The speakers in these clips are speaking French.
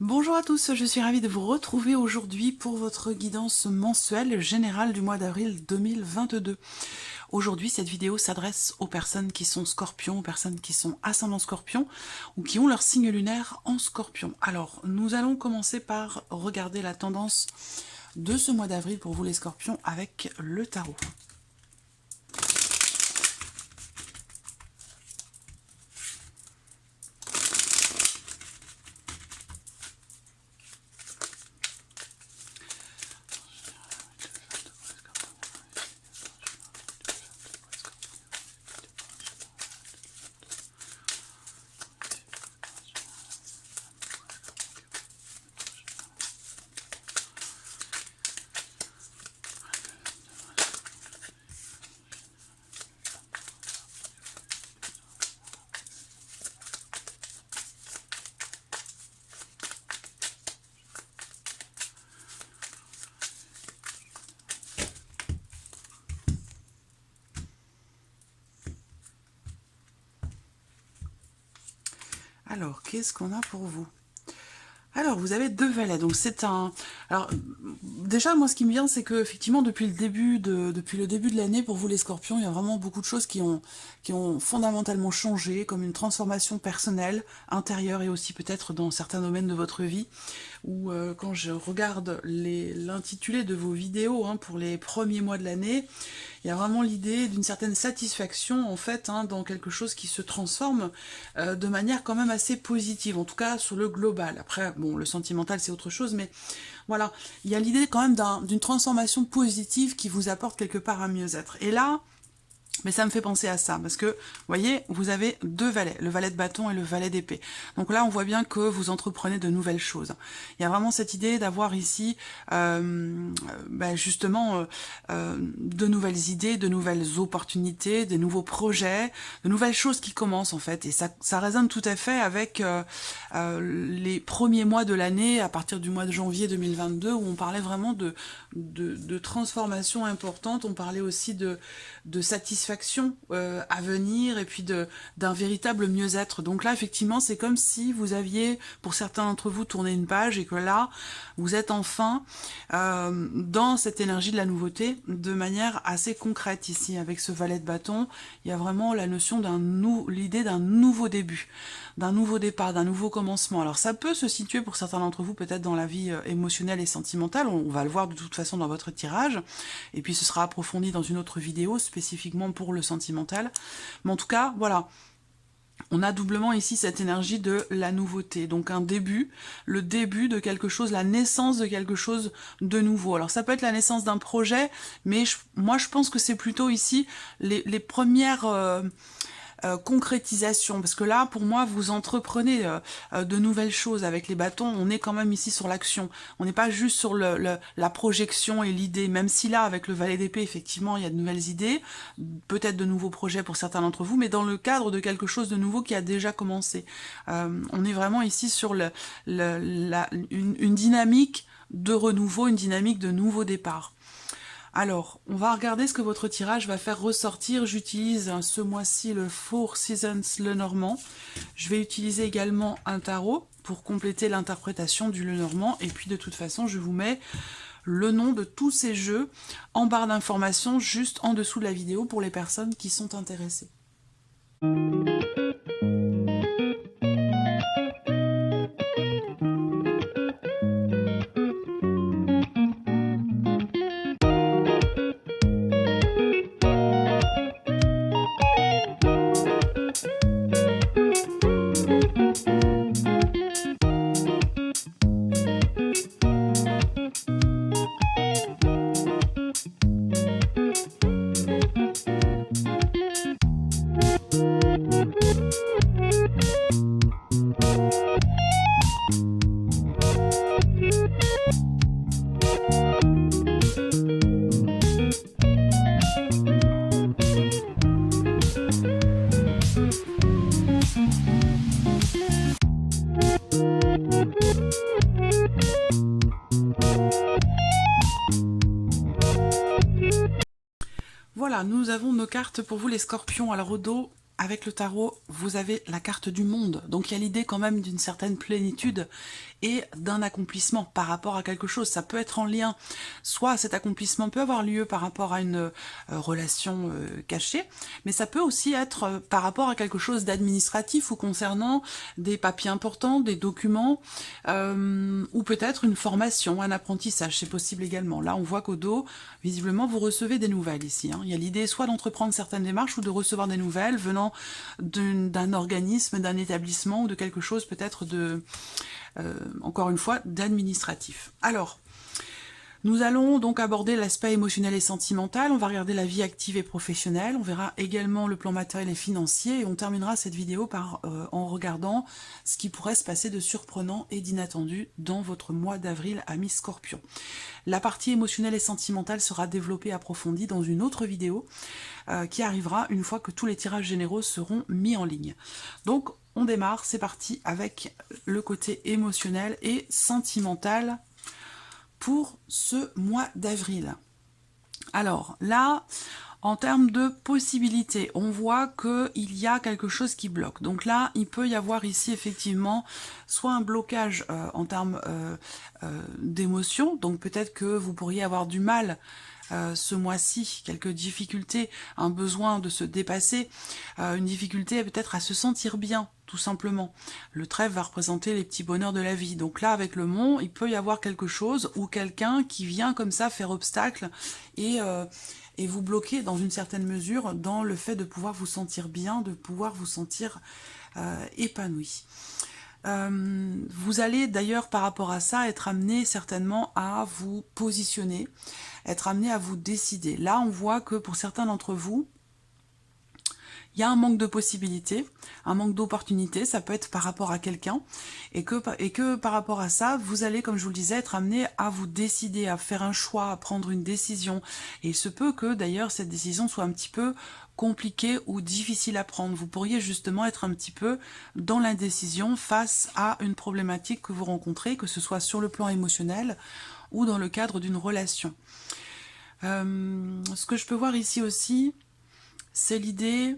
Bonjour à tous, je suis ravie de vous retrouver aujourd'hui pour votre guidance mensuelle générale du mois d'avril 2022. Aujourd'hui, cette vidéo s'adresse aux personnes qui sont scorpions, aux personnes qui sont ascendant scorpion ou qui ont leur signe lunaire en scorpion. Alors, nous allons commencer par regarder la tendance de ce mois d'avril pour vous les scorpions avec le tarot. Alors, qu'est-ce qu'on a pour vous? Alors, vous avez deux valets, donc c'est un... Alors, déjà, moi, ce qui me vient, c'est que effectivement, depuis le début de l'année, pour vous les scorpions, il y a vraiment beaucoup de choses qui ont fondamentalement changé, comme une transformation personnelle, intérieure, et aussi peut-être dans certains domaines de votre vie, où quand je regarde l'intitulé de vos vidéos pour les premiers mois de l'année, il y a vraiment l'idée d'une certaine satisfaction, en fait, dans quelque chose qui se transforme de manière quand même assez positive, en tout cas sur le global. Après, bon, le sentimental, c'est autre chose, mais voilà, il y a l'idée quand même d'une transformation positive qui vous apporte quelque part un mieux-être. Et là, mais ça me fait penser à ça, parce que, vous voyez, vous avez deux valets, le valet de bâton et le valet d'épée. Donc là, on voit bien que vous entreprenez de nouvelles choses. Il y a vraiment cette idée d'avoir ici, justement, de nouvelles idées, de nouvelles opportunités, des nouveaux projets, de nouvelles choses qui commencent, en fait. Et ça résonne tout à fait avec les premiers mois de l'année, à partir du mois de janvier 2022, où on parlait vraiment de transformation importante. On parlait aussi de satisfaction à venir et puis d'un véritable mieux-être. Donc là, effectivement, c'est comme si vous aviez, pour certains d'entre vous, tourné une page et que là, vous êtes enfin dans cette énergie de la nouveauté de manière assez concrète ici. Avec ce valet de bâton, il y a vraiment la notion l'idée d'un nouveau début, d'un nouveau départ, d'un nouveau commencement. Alors ça peut se situer pour certains d'entre vous peut-être dans la vie émotionnelle et sentimentale, on va le voir de toute façon dans votre tirage, et puis ce sera approfondi dans une autre vidéo spécifiquement pour le sentimental. Mais en tout cas, voilà, on a doublement ici cette énergie de la nouveauté, donc un début, le début de quelque chose, la naissance de quelque chose de nouveau. Alors ça peut être la naissance d'un projet, mais moi je pense que c'est plutôt ici les premières concrétisation, parce que là, pour moi, vous entreprenez de nouvelles choses avec les bâtons, on est quand même ici sur l'action, on n'est pas juste sur la projection et l'idée, même si là, avec le valet d'épée, effectivement, il y a de nouvelles idées, peut-être de nouveaux projets pour certains d'entre vous, mais dans le cadre de quelque chose de nouveau qui a déjà commencé. On est vraiment ici sur une dynamique de renouveau, une dynamique de nouveau départ. Alors, on va regarder ce que votre tirage va faire ressortir. J'utilise ce mois-ci le Four Seasons Lenormand. Je vais utiliser également un tarot pour compléter l'interprétation du Lenormand. Et puis de toute façon, je vous mets le nom de tous ces jeux en barre d'informations juste en dessous de la vidéo pour les personnes qui sont intéressées. Voilà, nous avons nos cartes pour vous les scorpions. Alors au dos, avec le tarot, vous avez la carte du monde. Donc il y a l'idée quand même d'une certaine plénitude et d'un accomplissement par rapport à quelque chose. Ça peut être en lien, soit cet accomplissement peut avoir lieu par rapport à une relation cachée, mais ça peut aussi être par rapport à quelque chose d'administratif ou concernant des papiers importants, des documents, ou peut-être une formation, un apprentissage, c'est possible également. Là, on voit qu'au dos, visiblement, vous recevez des nouvelles ici. Il y a l'idée soit d'entreprendre certaines démarches ou de recevoir des nouvelles venant d'un organisme, d'un établissement ou de quelque chose peut-être de, encore une fois, d'administratif. Alors, nous allons donc aborder l'aspect émotionnel et sentimental, on va regarder la vie active et professionnelle, on verra également le plan matériel et financier, et on terminera cette vidéo en regardant ce qui pourrait se passer de surprenant et d'inattendu dans votre mois d'avril, amis Scorpion. La partie émotionnelle et sentimentale sera développée et approfondie dans une autre vidéo qui arrivera une fois que tous les tirages généraux seront mis en ligne. Donc on démarre, c'est parti avec le côté émotionnel et sentimental pour ce mois d'avril. Alors là, en termes de possibilités, on voit qu'il y a quelque chose qui bloque. Donc là, il peut y avoir ici effectivement soit un blocage en termes d'émotion, donc peut-être que vous pourriez avoir du mal ce mois-ci, quelques difficultés, un besoin de se dépasser, une difficulté peut-être à se sentir bien, tout simplement. Le trèfle va représenter les petits bonheurs de la vie. Donc là, avec le mont, il peut y avoir quelque chose ou quelqu'un qui vient comme ça faire obstacle et vous bloquer dans une certaine mesure dans le fait de pouvoir vous sentir bien, de pouvoir vous sentir épanoui. Vous allez d'ailleurs par rapport à ça être amené certainement à vous positionner, être amené à vous décider. Là on voit que pour certains d'entre vous, il y a un manque de possibilités, un manque d'opportunités, ça peut être par rapport à quelqu'un, et que par rapport à ça, vous allez, comme je vous le disais, être amené à vous décider, à faire un choix, à prendre une décision. Et il se peut que d'ailleurs cette décision soit un petit peu compliquée ou difficile à prendre. Vous pourriez justement être un petit peu dans l'indécision face à une problématique que vous rencontrez, que ce soit sur le plan émotionnel ou dans le cadre d'une relation. Ce que je peux voir ici aussi, c'est l'idée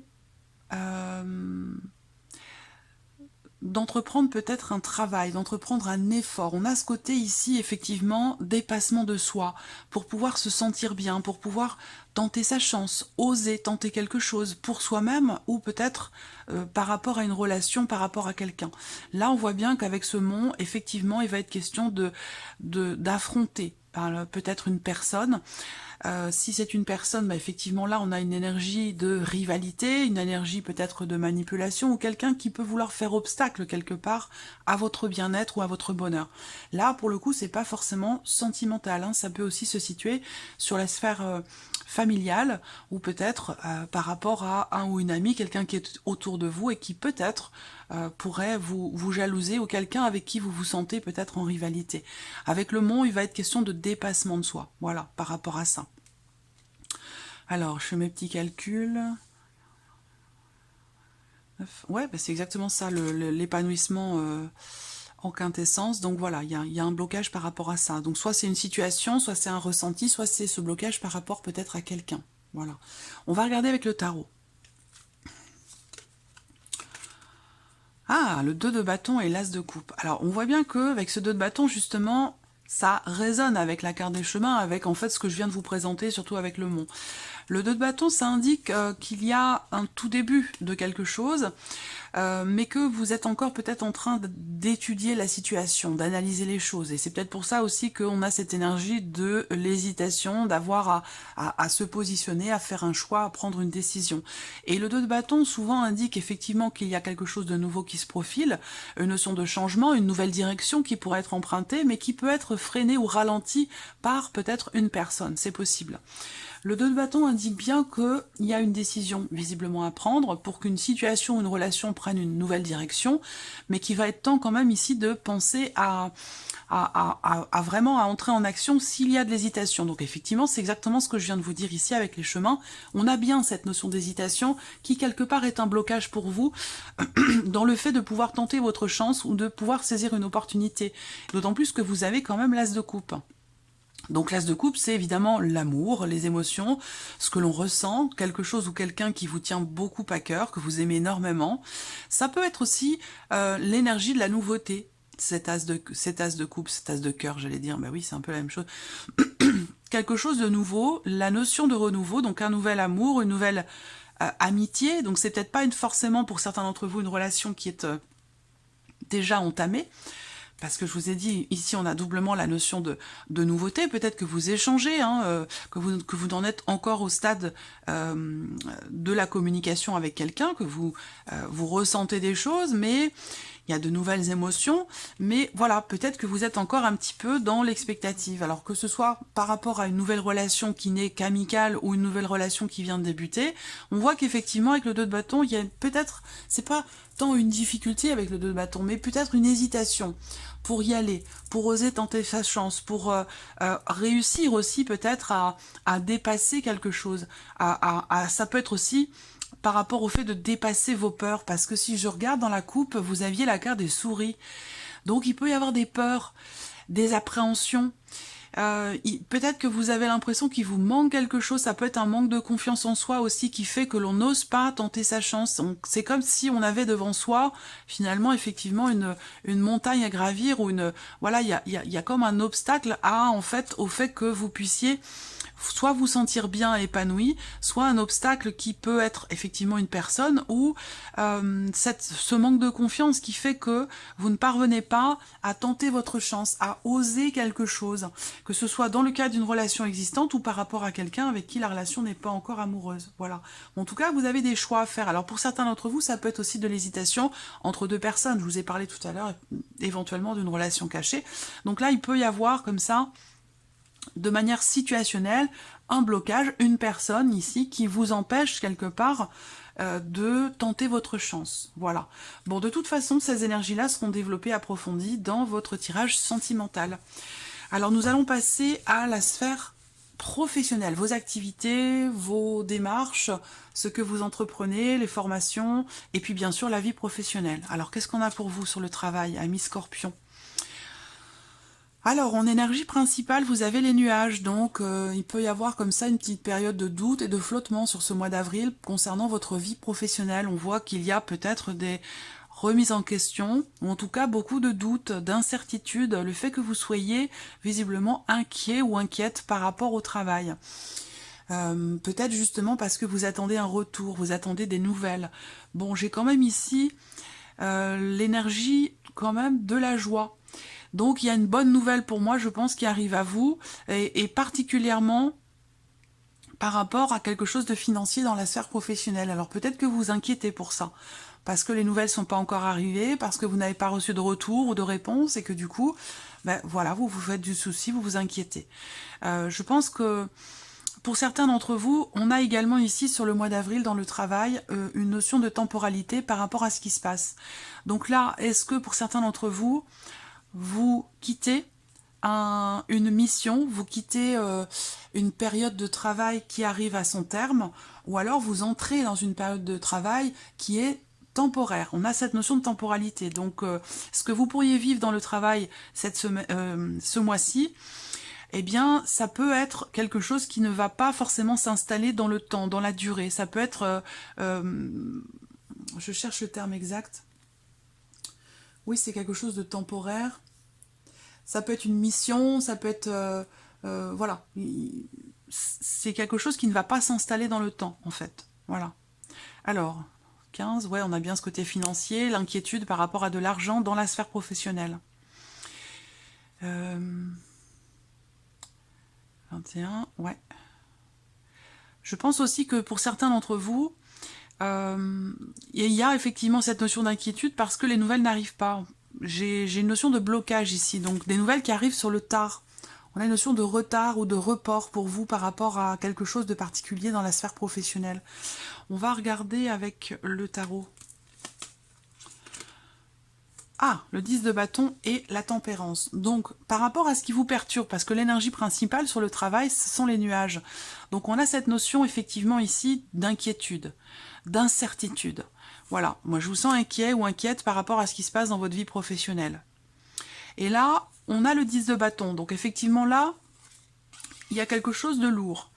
d'entreprendre peut-être un travail, d'entreprendre un effort. On a ce côté ici, effectivement, dépassement de soi, pour pouvoir se sentir bien, pour pouvoir tenter sa chance, oser tenter quelque chose pour soi-même ou peut-être par rapport à une relation, par rapport à quelqu'un. Là, on voit bien qu'avec ce mont, effectivement, il va être question d'affronter peut-être une personne. Si c'est une personne, bah effectivement là on a une énergie de rivalité, une énergie peut-être de manipulation ou quelqu'un qui peut vouloir faire obstacle quelque part à votre bien-être ou à votre bonheur. Là pour le coup c'est pas forcément sentimental, hein, ça peut aussi se situer sur la sphère familiale ou peut-être par rapport à un ou une amie, quelqu'un qui est autour de vous et qui peut-être pourrait vous jalouser ou quelqu'un avec qui vous vous sentez peut-être en rivalité. Avec le mont, il va être question de dépassement de soi, voilà, par rapport à ça. Alors, je fais mes petits calculs. Ouais, bah c'est exactement ça, l'épanouissement en quintessence. Donc voilà, il y a un blocage par rapport à ça. Donc soit c'est une situation, soit c'est un ressenti, soit c'est ce blocage par rapport peut-être à quelqu'un. Voilà. On va regarder avec le tarot. Ah, le 2 de bâton et l'as de coupe. Alors, on voit bien que avec ce 2 de bâton, justement, ça résonne avec la carte des chemins, avec en fait ce que je viens de vous présenter, surtout avec le mont. Le 2 de bâton, ça indique qu'il y a un tout début de quelque chose, mais que vous êtes encore peut-être en train d'étudier la situation, d'analyser les choses. Et c'est peut-être pour ça aussi qu'on a cette énergie de l'hésitation, d'avoir à se positionner, à faire un choix, à prendre une décision. Et le 2 de bâton souvent indique effectivement qu'il y a quelque chose de nouveau qui se profile, une notion de changement, une nouvelle direction qui pourrait être empruntée, mais qui peut être freinée ou ralentie par peut-être une personne, c'est possible. Le 2 de bâton indique bien qu'il y a une décision visiblement à prendre pour qu'une situation ou une relation prenne une nouvelle direction, mais qu'il va être temps quand même ici de penser à vraiment entrer en action s'il y a de l'hésitation. Donc effectivement, c'est exactement ce que je viens de vous dire ici avec les chemins. On a bien cette notion d'hésitation qui quelque part est un blocage pour vous dans le fait de pouvoir tenter votre chance ou de pouvoir saisir une opportunité. D'autant plus que vous avez quand même l'as de coupe. Donc l'as de coupe, c'est évidemment l'amour, les émotions, ce que l'on ressent, quelque chose ou quelqu'un qui vous tient beaucoup à cœur, que vous aimez énormément. Ça peut être aussi l'énergie de la nouveauté. cet as de coupe, cet as de cœur, j'allais dire, bah oui, c'est un peu la même chose. Quelque chose de nouveau, la notion de renouveau, donc un nouvel amour, une nouvelle amitié, donc c'est peut-être pas forcément pour certains d'entre vous une relation qui est déjà entamée, parce que je vous ai dit, ici on a doublement la notion de nouveauté, peut-être que vous échangez, hein, que vous en êtes encore au stade de la communication avec quelqu'un, que vous ressentez des choses, mais il y a de nouvelles émotions, mais voilà, peut-être que vous êtes encore un petit peu dans l'expectative. Alors que ce soit par rapport à une nouvelle relation qui n'est qu'amicale ou une nouvelle relation qui vient de débuter, on voit qu'effectivement avec le 2 de bâton, il y a peut-être, c'est pas tant une difficulté avec le 2 de bâton, mais peut-être une hésitation pour y aller, pour oser tenter sa chance, pour réussir aussi peut-être à dépasser quelque chose. Ça peut être aussi par rapport au fait de dépasser vos peurs, parce que si je regarde dans la coupe, vous aviez la carte des souris. Donc il peut y avoir des peurs, des appréhensions. Peut-être que vous avez l'impression qu'il vous manque quelque chose, ça peut être un manque de confiance en soi aussi qui fait que l'on n'ose pas tenter sa chance. C'est comme si on avait devant soi finalement effectivement une montagne à gravir, ou voilà, il y a comme un obstacle au fait que vous puissiez soit vous sentir bien épanoui, soit un obstacle qui peut être effectivement une personne, ou ce manque de confiance qui fait que vous ne parvenez pas à tenter votre chance, à oser quelque chose, que ce soit dans le cadre d'une relation existante ou par rapport à quelqu'un avec qui la relation n'est pas encore amoureuse. Voilà. En tout cas, vous avez des choix à faire. Alors pour certains d'entre vous, ça peut être aussi de l'hésitation entre deux personnes. Je vous ai parlé tout à l'heure éventuellement d'une relation cachée. Donc là, il peut y avoir comme ça, de manière situationnelle, un blocage, une personne ici qui vous empêche quelque part de tenter votre chance. Voilà. Bon, de toute façon, ces énergies-là seront développées, approfondies dans votre tirage sentimental. Alors, nous allons passer à la sphère professionnelle, vos activités, vos démarches, ce que vous entreprenez, les formations, et puis bien sûr la vie professionnelle. Alors, qu'est-ce qu'on a pour vous sur le travail, amis Scorpion ? Alors, en énergie principale, vous avez les nuages, donc il peut y avoir comme ça une petite période de doute et de flottement sur ce mois d'avril concernant votre vie professionnelle. On voit qu'il y a peut-être des remises en question, ou en tout cas beaucoup de doutes, d'incertitudes, le fait que vous soyez visiblement inquiet ou inquiète par rapport au travail. Peut-être justement parce que vous attendez un retour, vous attendez des nouvelles. Bon, j'ai quand même ici l'énergie quand même de la joie. Donc il y a une bonne nouvelle pour moi, je pense, qui arrive à vous, et particulièrement par rapport à quelque chose de financier dans la sphère professionnelle. Alors peut-être que vous vous inquiétez pour ça, parce que les nouvelles ne sont pas encore arrivées, parce que vous n'avez pas reçu de retour ou de réponse, et que du coup, ben, voilà, vous vous faites du souci, vous vous inquiétez. Je pense que pour certains d'entre vous, on a également ici sur le mois d'avril dans le travail une notion de temporalité par rapport à ce qui se passe. Donc là, est-ce que pour certains d'entre vous, vous quittez une mission, vous quittez une période de travail qui arrive à son terme, ou alors vous entrez dans une période de travail qui est temporaire. On a cette notion de temporalité. Donc, ce que vous pourriez vivre dans le travail ce mois-ci, eh bien, ça peut être quelque chose qui ne va pas forcément s'installer dans le temps, dans la durée. Ça peut être... je cherche le terme exact. Oui, c'est quelque chose de temporaire. Ça peut être une mission, ça peut être... voilà. C'est quelque chose qui ne va pas s'installer dans le temps, en fait. Voilà. Alors, 15, ouais, on a bien ce côté financier, l'inquiétude par rapport à de l'argent dans la sphère professionnelle. 21, ouais. Je pense aussi que pour certains d'entre vous, il y a effectivement cette notion d'inquiétude parce que les nouvelles n'arrivent pas. J'ai une notion de blocage ici, donc des nouvelles qui arrivent sur le tard. On a une notion de retard ou de report pour vous par rapport à quelque chose de particulier dans la sphère professionnelle. On va regarder avec le tarot. Ah, le 10 de bâton et la tempérance. Donc, par rapport à ce qui vous perturbe, parce que l'énergie principale sur le travail, ce sont les nuages. Donc, on a cette notion, effectivement, ici, d'inquiétude, d'incertitude. Voilà, moi, je vous sens inquiet ou inquiète par rapport à ce qui se passe dans votre vie professionnelle. Et là, on a le 10 de bâton. Donc, effectivement, là, il y a quelque chose de lourd.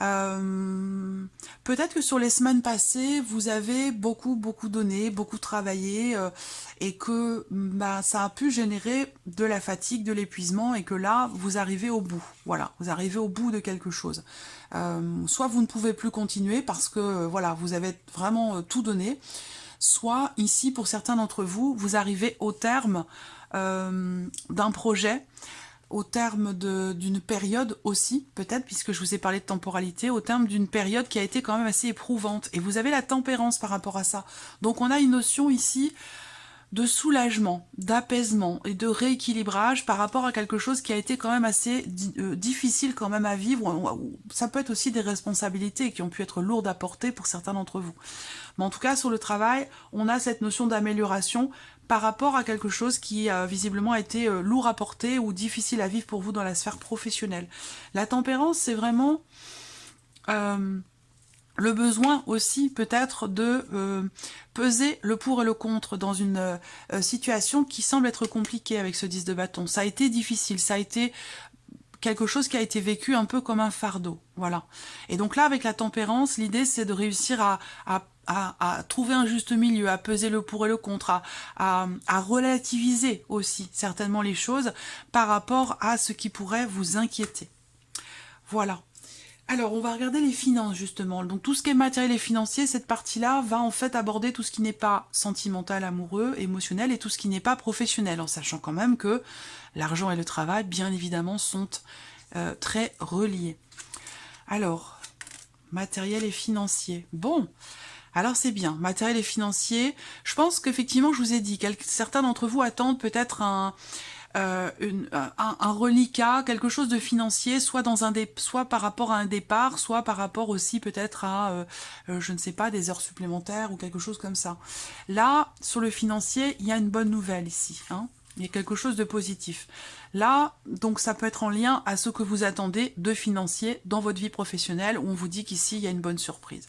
Peut-être que sur les semaines passées, vous avez beaucoup donné, beaucoup travaillé, et que bah, ça a pu générer de la fatigue, de l'épuisement, et que là, vous arrivez au bout. Voilà, vous arrivez au bout de quelque chose. Soit vous ne pouvez plus continuer parce que voilà, vous avez vraiment tout donné, soit ici, pour certains d'entre vous, vous arrivez au terme d'un projet, au terme d'une période aussi, peut-être, puisque je vous ai parlé de temporalité, au terme d'une période qui a été quand même assez éprouvante. Et vous avez la tempérance par rapport à ça. Donc on a une notion ici de soulagement, d'apaisement et de rééquilibrage par rapport à quelque chose qui a été quand même assez difficile quand même à vivre. Ça peut être aussi des responsabilités qui ont pu être lourdes à porter pour certains d'entre vous. Mais en tout cas, sur le travail, on a cette notion d'amélioration par rapport à quelque chose qui visiblement a été lourd à porter ou difficile à vivre pour vous dans la sphère professionnelle. La tempérance, c'est vraiment le besoin aussi peut-être de peser le pour et le contre dans une situation qui semble être compliquée avec ce 10 de bâton. Ça a été difficile, ça a été quelque chose qui a été vécu un peu comme un fardeau. Voilà. Et donc là, avec la tempérance, l'idée c'est de réussir à trouver un juste milieu, à peser le pour et le contre, à relativiser aussi certainement les choses par rapport à ce qui pourrait vous inquiéter. Voilà. Alors, on va regarder les finances, justement. Donc, tout ce qui est matériel et financier, cette partie-là va en fait aborder tout ce qui n'est pas sentimental, amoureux, émotionnel, et tout ce qui n'est pas professionnel, en sachant quand même que l'argent et le travail, bien évidemment, sont très reliés. Alors, matériel et financier. Bon, alors c'est bien, matériel et financier. Je pense qu'effectivement, je vous ai dit, certains d'entre vous attendent peut-être un reliquat, quelque chose de financier, soit par rapport à un départ, soit par rapport aussi peut-être à, je ne sais pas, des heures supplémentaires ou quelque chose comme ça. Là, sur le financier, il y a une bonne nouvelle ici, hein. Il y a quelque chose de positif. Là, donc ça peut être en lien à ce que vous attendez de financier dans votre vie professionnelle, où on vous dit qu'ici, il y a une bonne surprise.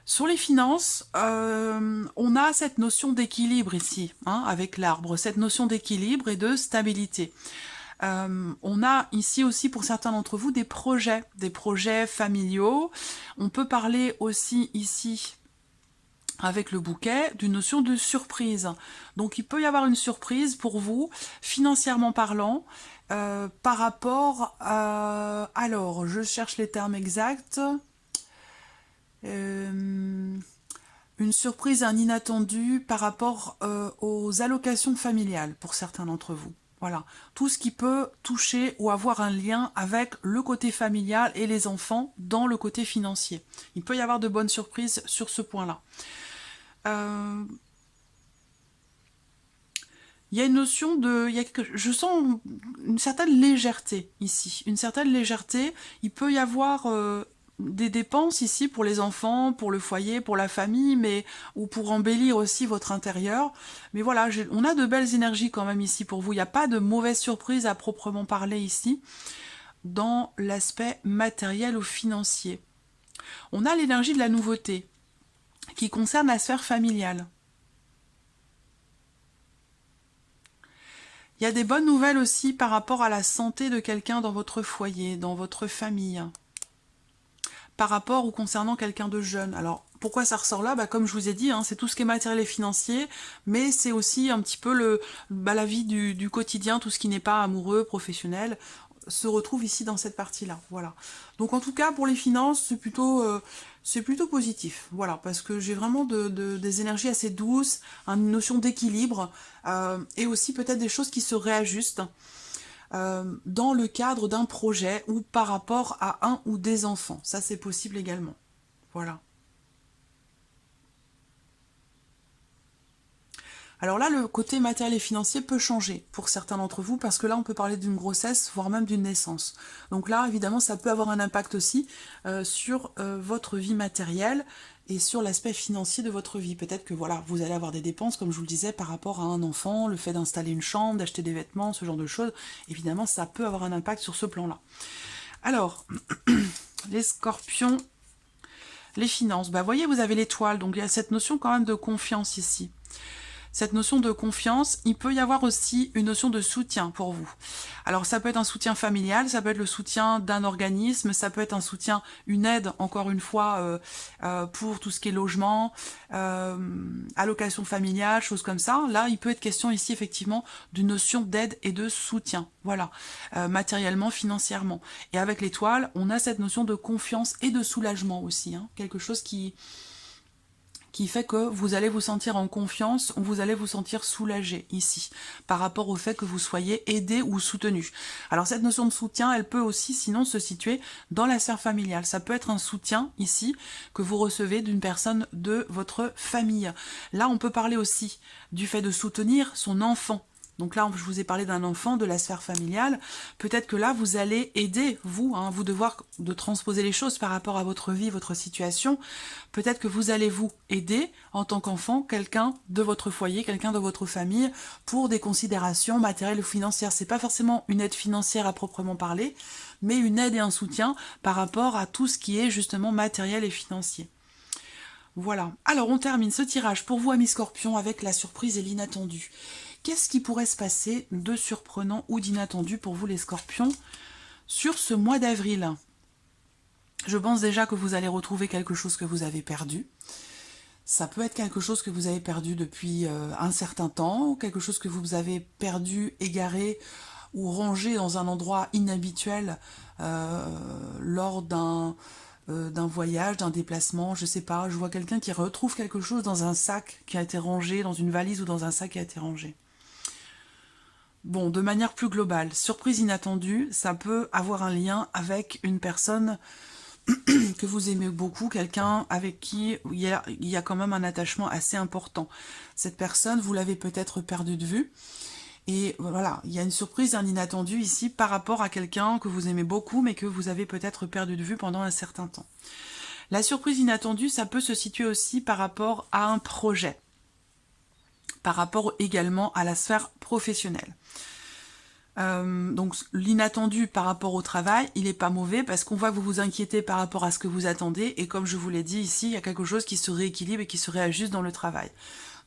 Sur les finances, on a cette notion d'équilibre ici, hein, avec l'arbre, cette notion d'équilibre et de stabilité. On a ici aussi pour certains d'entre vous des projets familiaux. On peut parler aussi ici, avec le bouquet, d'une notion de surprise. Donc il peut y avoir une surprise pour vous, financièrement parlant, par rapport à... Alors, je cherche les termes exacts... une surprise, un inattendu par rapport aux allocations familiales pour certains d'entre vous. Voilà, tout ce qui peut toucher ou avoir un lien avec le côté familial et les enfants dans le côté financier. Il peut y avoir de bonnes surprises sur ce point-là. Il y a une notion de... je sens une certaine légèreté ici, une certaine légèreté. Il peut y avoir... des dépenses ici pour les enfants, pour le foyer, pour la famille, ou pour embellir aussi votre intérieur. Mais voilà, on a de belles énergies quand même ici pour vous. Il n'y a pas de mauvaise surprise à proprement parler ici, dans l'aspect matériel ou financier. On a l'énergie de la nouveauté, qui concerne la sphère familiale. Il y a des bonnes nouvelles aussi par rapport à la santé de quelqu'un dans votre foyer, dans votre famille, par rapport ou concernant quelqu'un de jeune. Alors, pourquoi ça ressort là? Comme je vous ai dit, hein, c'est tout ce qui est matériel et financier, mais c'est aussi un petit peu la vie du quotidien, tout ce qui n'est pas amoureux, professionnel, se retrouve ici dans cette partie-là. Voilà. Donc en tout cas, pour les finances, c'est plutôt positif. Voilà, parce que j'ai vraiment des énergies assez douces, une notion d'équilibre, et aussi peut-être des choses qui se réajustent dans le cadre d'un projet ou par rapport à un ou des enfants. Ça, c'est possible également. Voilà. Alors là, le côté matériel et financier peut changer pour certains d'entre vous, parce que là, on peut parler d'une grossesse, voire même d'une naissance. Donc là, évidemment, ça peut avoir un impact aussi sur votre vie matérielle et sur l'aspect financier de votre vie. Peut-être que voilà, vous allez avoir des dépenses, comme je vous le disais, par rapport à un enfant, le fait d'installer une chambre, d'acheter des vêtements, ce genre de choses. Évidemment, ça peut avoir un impact sur ce plan-là. Alors, les scorpions, les finances. Bah, voyez, vous avez l'étoile, donc il y a cette notion quand même de confiance ici. cette notion de confiance, il peut y avoir aussi une notion de soutien pour vous. Alors ça peut être un soutien familial, ça peut être le soutien d'un organisme, ça peut être un soutien, une aide, encore une fois, pour tout ce qui est logement, allocation familiale, choses comme ça. Là, il peut être question ici effectivement d'une notion d'aide et de soutien, voilà, matériellement, financièrement. Et avec l'étoile, on a cette notion de confiance et de soulagement aussi, hein, quelque chose qui fait que vous allez vous sentir en confiance, ou vous allez vous sentir soulagé ici, par rapport au fait que vous soyez aidé ou soutenu. Alors cette notion de soutien, elle peut aussi sinon se situer dans la sphère familiale. Ça peut être un soutien ici que vous recevez d'une personne de votre famille. Là, on peut parler aussi du fait de soutenir son enfant. Donc là, je vous ai parlé d'un enfant de la sphère familiale. Peut-être que là, vous allez aider, vous, hein, vous devoir de transposer les choses par rapport à votre vie, votre situation. Peut-être que vous allez vous aider en tant qu'enfant, quelqu'un de votre foyer, quelqu'un de votre famille, pour des considérations matérielles ou financières. C'est pas forcément une aide financière à proprement parler, mais une aide et un soutien par rapport à tout ce qui est justement matériel et financier. Voilà. Alors, on termine ce tirage pour vous, amis Scorpions, avec la surprise et l'inattendu. Qu'est-ce qui pourrait se passer de surprenant ou d'inattendu pour vous les Scorpions sur ce mois d'avril? Je pense déjà que vous allez retrouver quelque chose que vous avez perdu. Ça peut être quelque chose que vous avez perdu depuis un certain temps, ou quelque chose que vous avez perdu, égaré ou rangé dans un endroit inhabituel lors d'un voyage, d'un déplacement, je sais pas. Je vois quelqu'un qui retrouve quelque chose dans un sac qui a été rangé, dans une valise ou dans un sac qui a été rangé. Bon, de manière plus globale, surprise inattendue, ça peut avoir un lien avec une personne que vous aimez beaucoup, quelqu'un avec qui il y a quand même un attachement assez important. Cette personne, vous l'avez peut-être perdue de vue. Et voilà, il y a une surprise, un inattendu ici par rapport à quelqu'un que vous aimez beaucoup, mais que vous avez peut-être perdu de vue pendant un certain temps. La surprise inattendue, ça peut se situer aussi par rapport à un projet, par rapport également à la sphère professionnelle. Donc l'inattendu par rapport au travail, il n'est pas mauvais parce qu'on voit que vous vous inquiétez par rapport à ce que vous attendez et comme je vous l'ai dit ici, il y a quelque chose qui se rééquilibre et qui se réajuste dans le travail.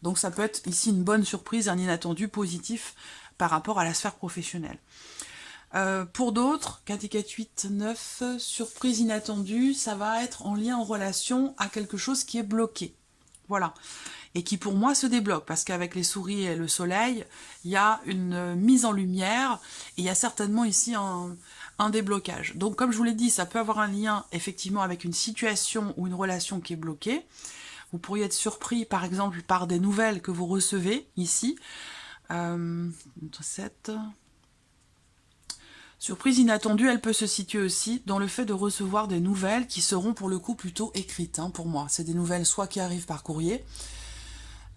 Donc ça peut être ici une bonne surprise, un inattendu positif par rapport à la sphère professionnelle. Pour d'autres, 4 et 4, 8, 9, surprise inattendue, ça va être en lien, en relation à quelque chose qui est bloqué. Voilà. Et qui pour moi se débloque, parce qu'avec les souris et le soleil, il y a une mise en lumière, et il y a certainement ici un déblocage. Donc comme je vous l'ai dit, ça peut avoir un lien effectivement avec une situation ou une relation qui est bloquée. Vous pourriez être surpris par exemple par des nouvelles que vous recevez ici. 7. Surprise inattendue, elle peut se situer aussi dans le fait de recevoir des nouvelles qui seront pour le coup plutôt écrites, hein, pour moi. C'est des nouvelles soit qui arrivent par courrier,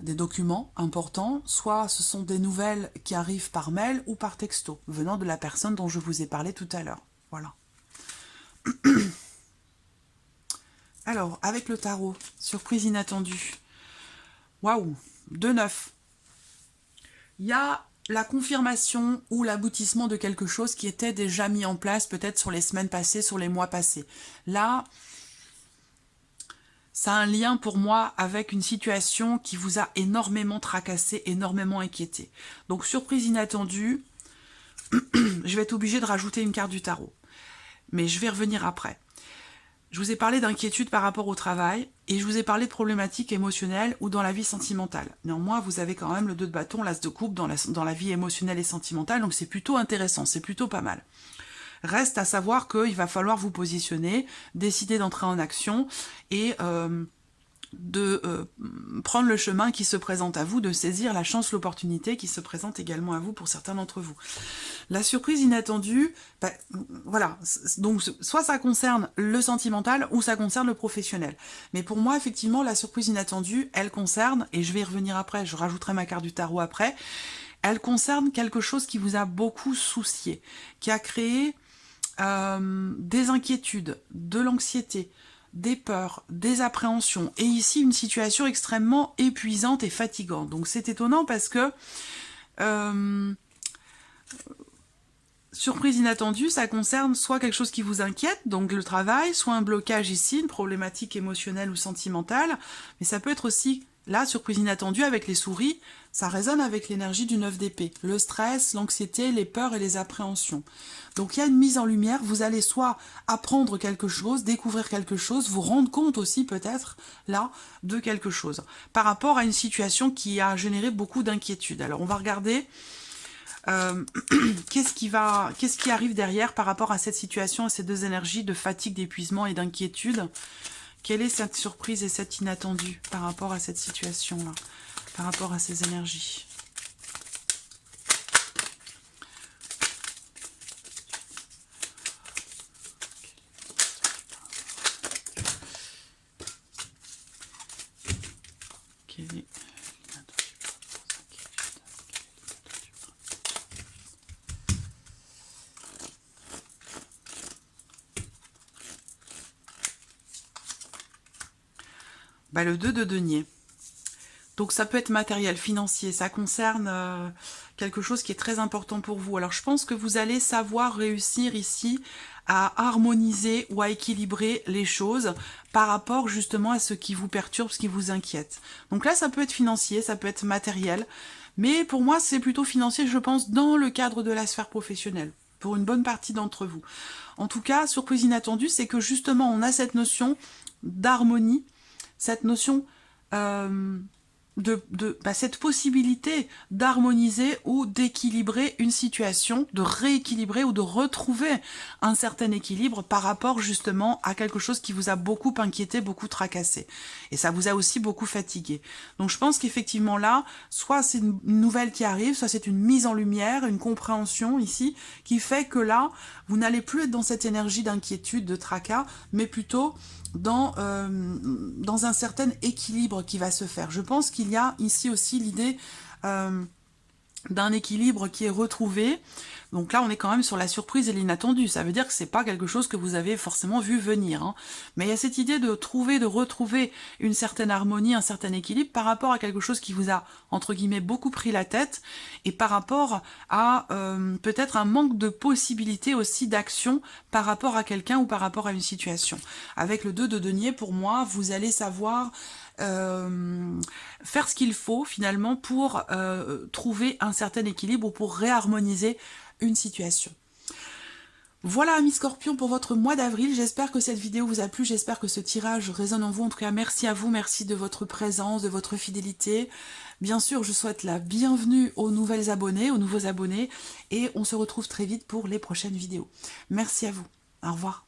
des documents importants, soit ce sont des nouvelles qui arrivent par mail ou par texto, venant de la personne dont je vous ai parlé tout à l'heure. Voilà. Alors, avec le tarot, surprise inattendue. Waouh, 2-9. Il y a la confirmation ou l'aboutissement de quelque chose qui était déjà mis en place peut-être sur les semaines passées, sur les mois passés. Là, ça a un lien pour moi avec une situation qui vous a énormément tracassé, énormément inquiété. Donc, surprise inattendue, je vais être obligée de rajouter une carte du tarot. Mais je vais revenir après. Je vous ai parlé d'inquiétude par rapport au travail et je vous ai parlé de problématiques émotionnelles ou dans la vie sentimentale. Néanmoins, vous avez quand même le 2 de bâton, l'as de coupe dans la vie émotionnelle et sentimentale, donc c'est plutôt intéressant, c'est plutôt pas mal. Reste à savoir qu'il va falloir vous positionner, décider d'entrer en action et de prendre le chemin qui se présente à vous, de saisir la chance, l'opportunité qui se présente également à vous pour certains d'entre vous. La surprise inattendue, ben, voilà, donc soit ça concerne le sentimental ou ça concerne le professionnel. Mais pour moi, effectivement, la surprise inattendue, elle concerne, et je vais y revenir après, je rajouterai ma carte du tarot après, elle concerne quelque chose qui vous a beaucoup soucié, qui a créé des inquiétudes, de l'anxiété, des peurs, des appréhensions, et ici une situation extrêmement épuisante et fatigante. Donc c'est étonnant parce que surprise inattendue, ça concerne soit quelque chose qui vous inquiète, donc le travail, soit un blocage ici, une problématique émotionnelle ou sentimentale, mais ça peut être aussi Là, surprise inattendue avec les souris, ça résonne avec l'énergie du 9 d'épée. Le stress, l'anxiété, les peurs et les appréhensions. Donc il y a une mise en lumière, vous allez soit apprendre quelque chose, découvrir quelque chose, vous rendre compte aussi peut-être, là, de quelque chose. Par rapport à une situation qui a généré beaucoup d'inquiétude. Alors on va regarder qu'est-ce qui arrive derrière par rapport à cette situation, à ces deux énergies de fatigue, d'épuisement et d'inquiétude. Quelle est cette surprise et cette inattendue par rapport à cette situation-là, par rapport à ces énergies? Quelle est l'inattendue par rapport à cette inquiétude? Bah, le 2 de denier. Donc ça peut être matériel, financier, ça concerne quelque chose qui est très important pour vous. Alors je pense que vous allez savoir réussir ici à harmoniser ou à équilibrer les choses par rapport justement à ce qui vous perturbe, ce qui vous inquiète. Donc là ça peut être financier, ça peut être matériel, mais pour moi c'est plutôt financier, je pense, dans le cadre de la sphère professionnelle, pour une bonne partie d'entre vous. En tout cas, surprise inattendue, c'est que justement on a cette notion d'harmonie, cette notion cette possibilité d'harmoniser ou d'équilibrer une situation, de rééquilibrer ou de retrouver un certain équilibre par rapport justement à quelque chose qui vous a beaucoup inquiété, beaucoup tracassé. Et ça vous a aussi beaucoup fatigué. Donc je pense qu'effectivement là, soit c'est une nouvelle qui arrive, soit c'est une mise en lumière, une compréhension ici, qui fait que là, vous n'allez plus être dans cette énergie d'inquiétude, de tracas, mais plutôt dans un certain équilibre qui va se faire. Je pense qu'il y a ici aussi l'idée d'un équilibre qui est retrouvé. Donc là, on est quand même sur la surprise et l'inattendu. Ça veut dire que c'est pas quelque chose que vous avez forcément vu venir. Hein. Mais il y a cette idée de retrouver une certaine harmonie, un certain équilibre par rapport à quelque chose qui vous a, entre guillemets, beaucoup pris la tête et par rapport à peut-être un manque de possibilité aussi d'action par rapport à quelqu'un ou par rapport à une situation. Avec le 2 de denier, pour moi, vous allez savoir faire ce qu'il faut finalement pour trouver un certain équilibre ou pour réharmoniser une situation. Voilà amis Scorpions pour votre mois d'avril, j'espère que cette vidéo vous a plu, j'espère que ce tirage résonne en vous, en tout cas merci à vous, merci de votre présence, de votre fidélité. Bien sûr je souhaite la bienvenue aux nouveaux abonnés et on se retrouve très vite pour les prochaines vidéos. Merci à vous, au revoir.